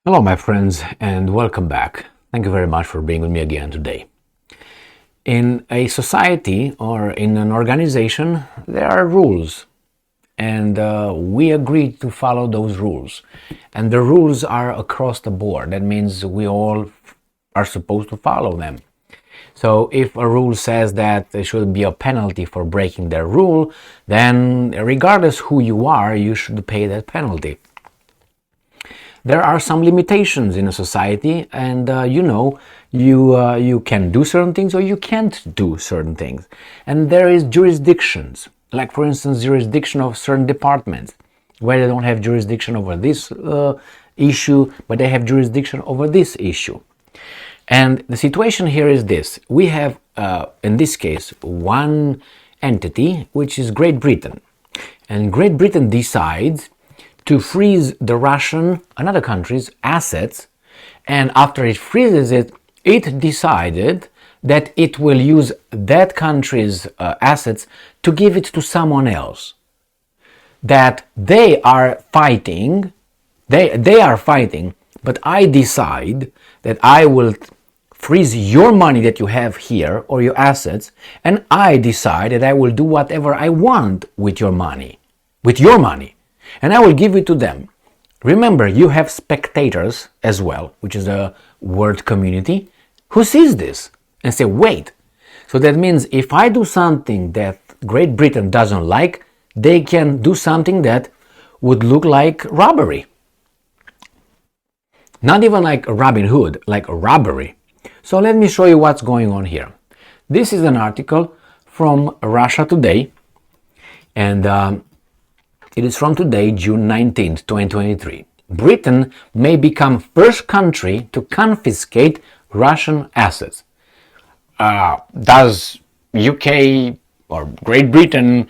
Hello, my friends, and welcome back. Thank you very much for being with me again today. In a society or in an organization, there are rules, and we agree to follow those rules. And the rules are across the board. That means we all are supposed to follow them. So if a rule says that there should be a penalty for breaking their rule, then regardless who you are, you should pay that penalty. There are some limitations in a society, and you can do certain things or you can't do certain things. And there is jurisdictions, like for instance jurisdiction of certain departments, where they don't have jurisdiction over this issue, but they have jurisdiction over this issue. And the situation here is this: we have in this case one entity, which is Great Britain, and Great Britain decides to freeze the Russian and other countries' assets, and after it freezes it, it decided that it will use that country's assets to give it to someone else. That they are fighting, they are fighting, but I decide that I will freeze your money that you have here or your assets, and I decide that I will do whatever I want with your money, and I will give it to them. Remember, you have spectators as well, which is a world community, who sees this and say, wait, so that means if I do something that Great Britain doesn't like, they can do something that would look like robbery. Not even like Robin Hood, like robbery. So let me show you what's going on here. This is an article from Russia Today, and it is from today, June 19th, 2023. Britain may become first country to confiscate Russian assets. Does UK or Great Britain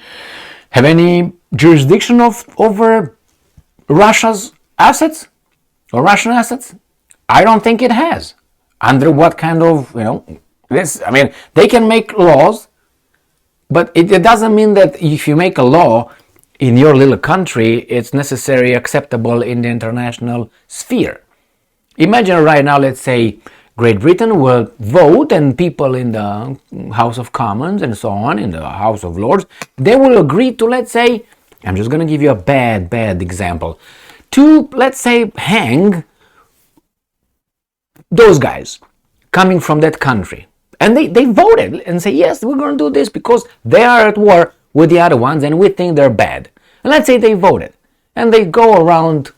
have any jurisdiction over Russia's assets or Russian assets? I don't think it has. Under what kind of, they can make laws, but it doesn't mean that if you make a law in your little country, it's necessarily acceptable in the international sphere. Imagine right now, let's say, Great Britain will vote, and people in the House of Commons and so on, in the House of Lords, they will agree to, let's say, I'm just going to give you a bad example, to, let's say, hang those guys coming from that country. And they voted and say, yes, we're going to do this because they are at war with the other ones and we think they're bad. And let's say they voted and they go around,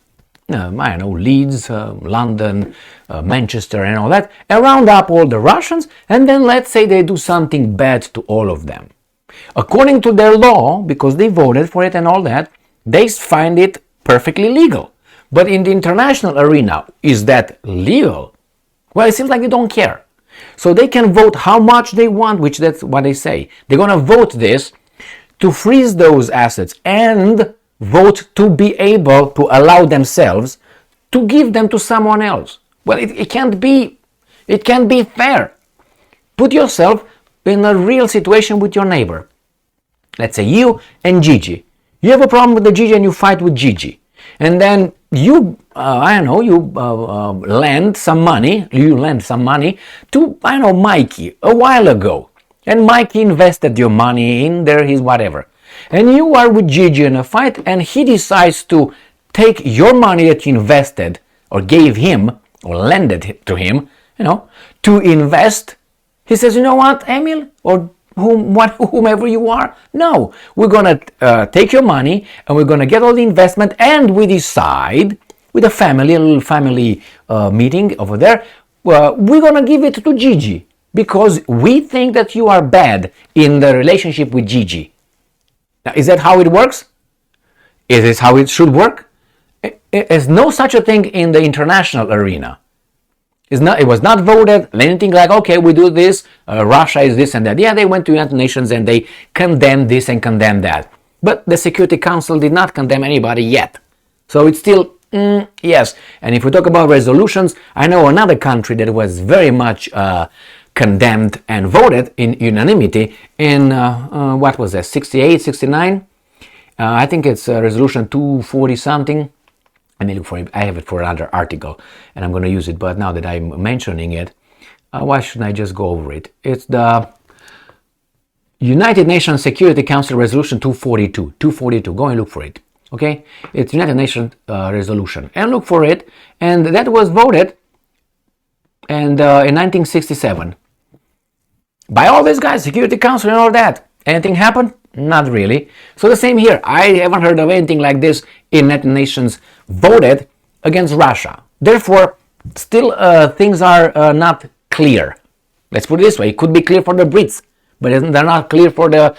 Leeds, London, Manchester and all that, and round up all the Russians, and then let's say they do something bad to all of them. According to their law, because they voted for it and all that, they find it perfectly legal. But in the international arena, is that legal? Well, it seems like they don't care. So they can vote how much they want, which that's what they say. They're going to vote this to freeze those assets and vote to be able to allow themselves to give them to someone else. Well, it can't be fair. Put yourself in a real situation with your neighbor. Let's say you and Gigi. You have a problem with the Gigi and you fight with Gigi. And then you lend some money to, Mikey a while ago. And Mikey invested your money in there, his whatever. And you are with Gigi in a fight, and he decides to take your money that you invested or gave him or lended it to him, to invest. He says, you know what, Emil, or whomever you are, no, we're going to take your money and we're going to get all the investment, and we decide with a little family meeting over there, we're going to give it to Gigi because we think that you are bad in the relationship with Gigi. Now, is that how it works? Is this how it should work? There's no such a thing in the international arena. It was not voted, anything like, okay, we do this, Russia is this and that. Yeah, they went to United Nations and they condemned this and condemned that. But the Security Council did not condemn anybody yet. So it's still, yes. And if we talk about resolutions, I know another country that was very much condemned and voted in unanimity in, 68, 69? I think it's resolution 240 something. Let me look for it. I have it for another article, and I'm going to use it. But now that I'm mentioning it, why shouldn't I just go over it? It's the United Nations Security Council Resolution 242. 242. Go and look for it. Okay? It's United Nations resolution. And look for it. And that was voted in 1967. By all these guys, Security Council and all that. Anything happened? Not really. So the same here. I haven't heard of anything like this in United Nations voted against Russia. Therefore, still things are not clear. Let's put it this way. It could be clear for the Brits, but they're not clear for the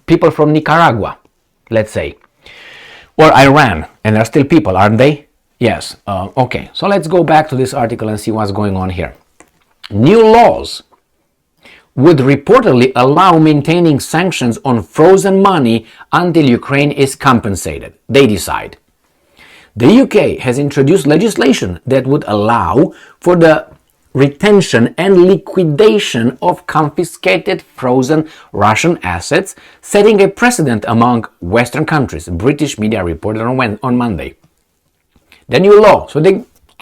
people from Nicaragua, let's say. Or Iran. And they're still people, aren't they? Yes. Okay. So let's go back to this article and see what's going on here. New laws would reportedly allow maintaining sanctions on frozen money until Ukraine is compensated. They decide. The UK has introduced legislation that would allow for the retention and liquidation of confiscated frozen Russian assets, setting a precedent among Western countries, British media reported on Monday. The new law,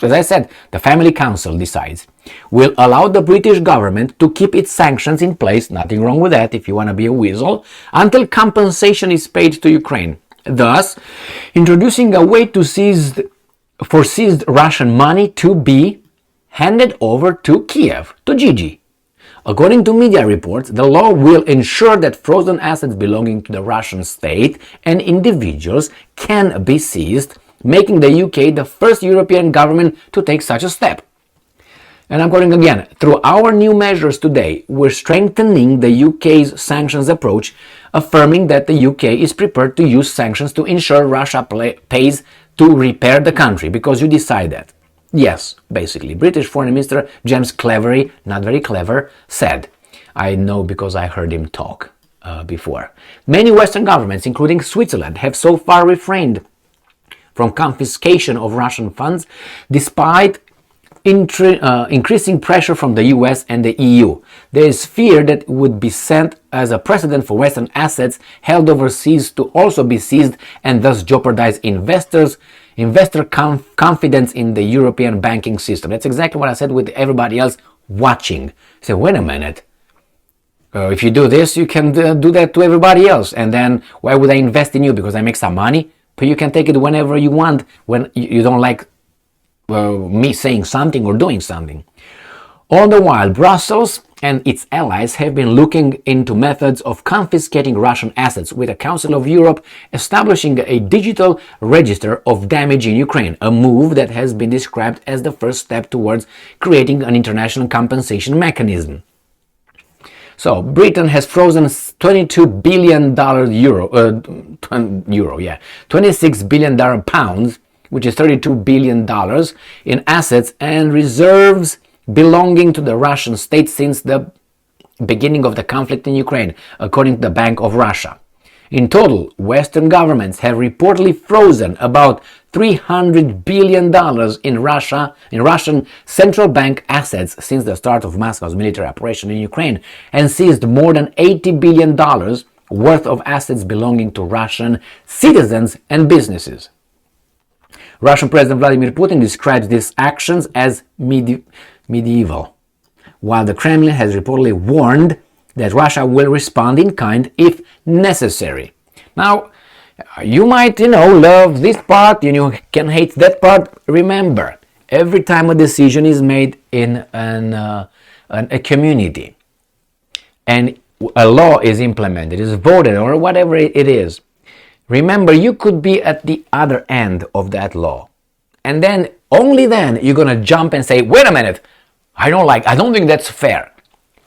as I said, the Family Council decides, will allow the British government to keep its sanctions in place, nothing wrong with that if you want to be a weasel, until compensation is paid to Ukraine, thus introducing a way to seized Russian money to be handed over to Kiev, to Gigi. According to media reports, the law will ensure that frozen assets belonging to the Russian state and individuals can be seized, making the UK the first European government to take such a step. And I'm quoting again, through our new measures today, we're strengthening the UK's sanctions approach, affirming that the UK is prepared to use sanctions to ensure Russia pays to repair the country, because you decide that. Yes, basically. British Foreign Minister James Cleverly, not very clever, said. I know because I heard him talk before. Many Western governments, including Switzerland, have so far refrained from confiscation of Russian funds, despite increasing pressure from the US and the EU. There is fear that it would be sent as a precedent for Western assets held overseas to also be seized and thus jeopardize investor confidence in the European banking system. That's exactly what I said with everybody else watching. Say, wait a minute. If you do this, you can do that to everybody else. And then why would I invest in you? Because I make some money? But you can take it whenever you want when you don't like me saying something or doing something. All the while, Brussels and its allies have been looking into methods of confiscating Russian assets, with the Council of Europe establishing a digital register of damage in Ukraine, a move that has been described as the first step towards creating an international compensation mechanism. So, Britain has frozen $22 billion $26 billion pounds, which is $32 billion in assets and reserves belonging to the Russian state since the beginning of the conflict in Ukraine, according to the Bank of Russia. In total, Western governments have reportedly frozen about $300 billion in Russian central bank assets since the start of Moscow's military operation in Ukraine, and seized more than $80 billion worth of assets belonging to Russian citizens and businesses. Russian President Vladimir Putin describes these actions as medieval, while the Kremlin has reportedly warned that Russia will respond in kind if necessary. Now, you might, love this part, you can hate that part. Remember, every time a decision is made in a community and a law is implemented, is voted, or whatever it is, remember, you could be at the other end of that law. And then, only then, you're going to jump and say, wait a minute, I don't think that's fair.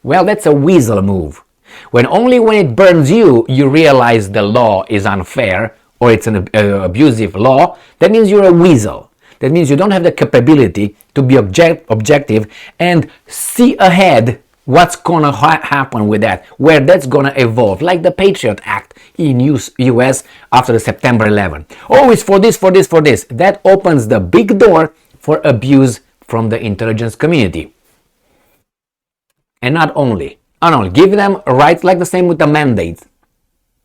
Well, that's a weasel move. When it burns you, you realize the law is unfair or it's an abusive law, that means you're a weasel. That means you don't have the capability to be objective and see ahead what's going to happen with that, where that's going to evolve, like the Patriot Act in US after the September 11. Oh, it's for this. That opens the big door for abuse from the intelligence community. And not only give them rights, like the same with the mandates.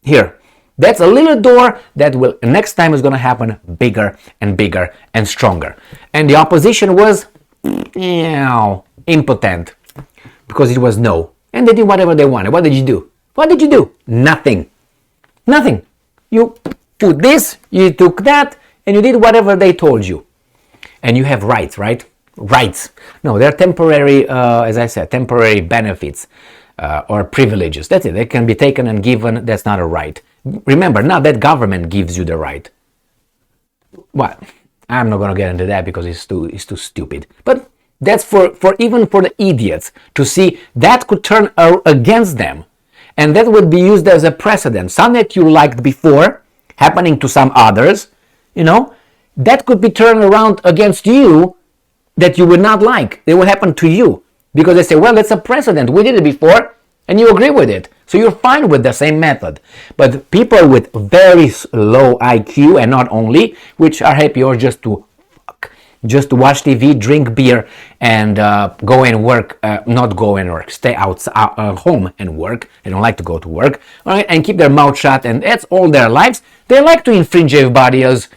Here, That's a little door that will next time is going to happen bigger and bigger and stronger. And the opposition was impotent because it was no. And they did whatever they wanted. What did you do? What did you do? Nothing. Nothing. You put this, you took that, and you did whatever they told you. And you have rights, right? Rights. No, they're temporary, as I said, temporary benefits or privileges. That's it. They can be taken and given. That's not a right. Remember, not that government gives you the right. Well, I'm not going to get into that because it's too stupid. But that's for even for the idiots to see that could turn against them. And that would be used as a precedent. Something that you liked before, happening to some others, that could be turned around against you that you would not like. It will happen to you. Because they say, well, it's a precedent. We did it before, and you agree with it. So you're fine with the same method. But people with very low IQ, and not only, which are happy or just to watch TV, drink beer, and go and work, not go and work, stay home and work. They don't like to go to work, all right, and keep their mouth shut, and that's all their lives. They like to infringe everybody else's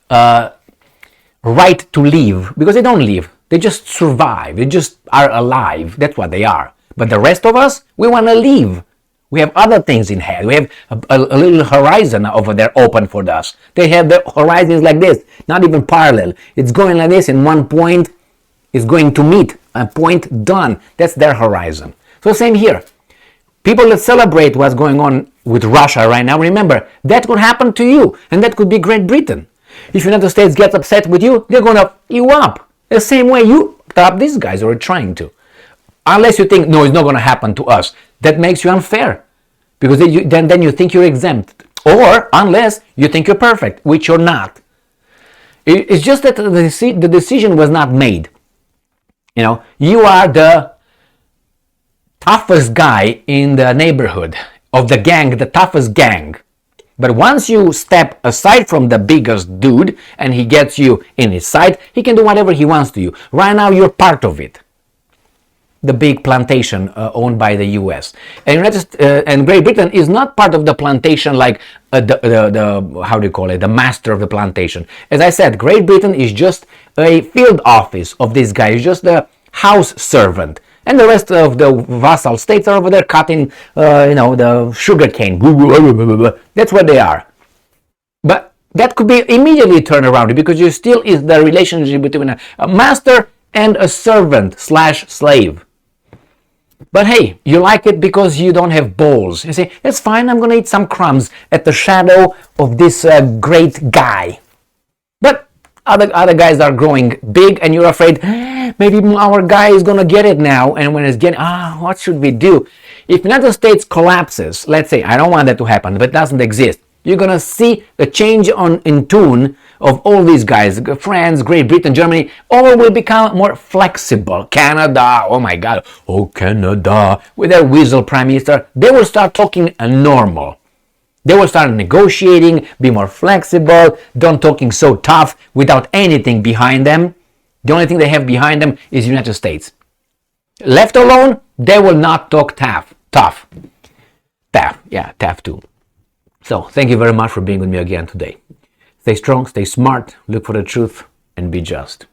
right to live, because they don't live. They just survive. They just are alive. That's what they are. But the rest of us, we want to live. We have other things in head. We have a little horizon over there open for us. They have the horizons like this, not even parallel. It's going like this, and one point is going to meet a point done. That's their horizon. So same here. People that celebrate what's going on with Russia right now, remember, that could happen to you, and that could be Great Britain. If the United States gets upset with you, they're going to f you up. The same way you stop these guys or are trying to. Unless you think, no, it's not going to happen to us. That makes you unfair. Because then you think you're exempt. Or unless you think you're perfect, which you're not. It's just that the decision was not made. You are the toughest guy in the neighborhood of the gang, the toughest gang. But once you step aside from the biggest dude and he gets you in his sight, he can do whatever he wants to you. Right now, you're part of it. The big plantation owned by the U.S. And Great Britain is not part of the plantation like the master of the plantation. As I said, Great Britain is just a field office of this guy. He's just the house servant. And the rest of the vassal states are over there cutting, the sugar cane. That's what they are. But that could be immediately turned around because you still is the relationship between a master and a servant / slave. But hey, you like it because you don't have balls. You say, that's fine, I'm going to eat some crumbs at the shadow of this great guy. But other guys are growing big and you're afraid, maybe our guy is going to get it now. And when it's getting, what should we do? If the United States collapses, let's say, I don't want that to happen, but it doesn't exist. You're going to see a change in tune of all these guys, France, Great Britain, Germany, all will become more flexible. Canada, oh my God, oh Canada, with their weasel prime minister, they will start talking normal. They will start negotiating, be more flexible, don't talking so tough without anything behind them. The only thing they have behind them is the United States. Left alone, they will not talk tough. Tough too. So, thank you very much for being with me again today. Stay strong, stay smart, look for the truth, and be just.